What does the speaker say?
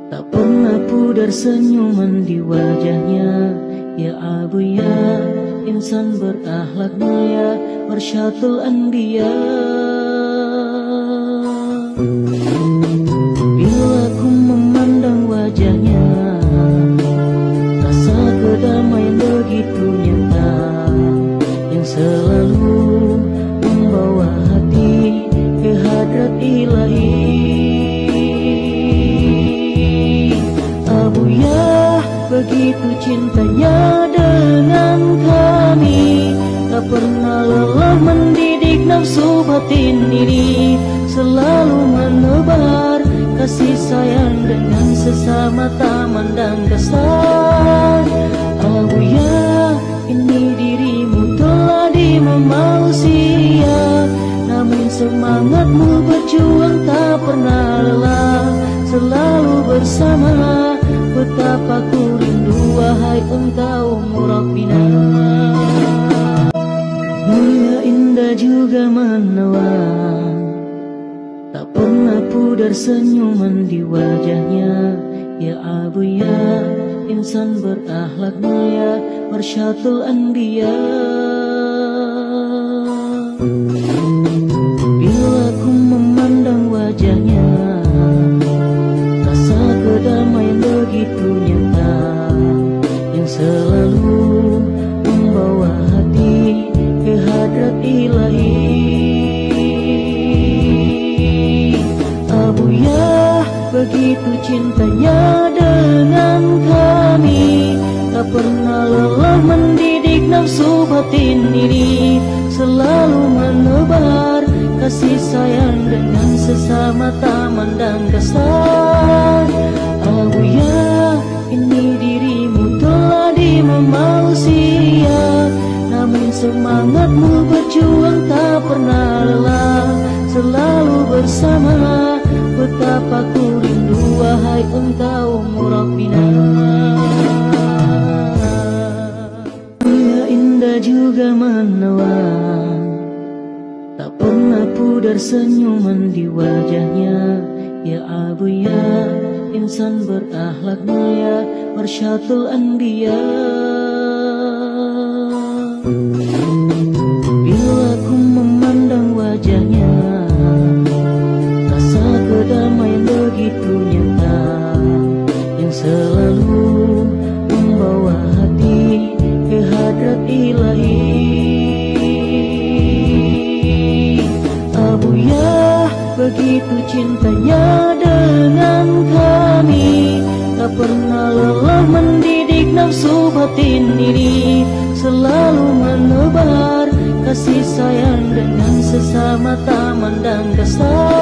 Tak pernah pudar senyuman di wajahnya. Ya Abu ya, insan berakhlak mulia, Marsyatul Anbiya. Bila ku memandang wajahnya, rasa kedamaian begitu nyata, yang selalu membawa hati ke hadrat ilahi. Abu ya, begitu cintanya dengan kami, tak pernah lelah mendidik nafsu batin ini, selalu menebar kasih sayang dengan sesama, tak mandang kasar. Abu ya, ini dirimu telah dimemanusia, namun semangatmu berjuang tak pernah lelah, selalu bersama. Betapa ku rindu wahai engkau Murabbina. Mulia indah juga menawan, tak pernah pudar senyuman di wajahnya. Ya Abu ya, insan berakhlak mulia, Marsyatul Anbiya. Bila ku memandang wajahnya, rasa kedamaian begitu nyata, yang selalu membawa hati ke hadrat ilahi. Abu ya, begitu cintanya dengan kami, tak pernah lelah mendidik nafsu batin ini, selalu menebar kasih sayang dengan sesama, tak mandang kasar. Abu ya, ini dirimu telah dimemanusia, namun semangatmu berjuang tak pernah lelah, selalu bersama. Betapa ku rindu wahai engkau Murabbina. Mulia indah juga menawan, tak pernah pudar senyuman di wajahnya. Ya Abu ya, insan berakhlak mulia, Marsyatul Anbiya. Bila ku memandang wajahnya, rasa kedamaian begitu nyata, yang selalu membawa hati ke hadrat ilahi. Abu ya, begitu cintanya dengan kami, tak pernah lelah mendidik nafsu batin ini, selalu menebar kasih sayang dengan sesama, tak mandang kasar.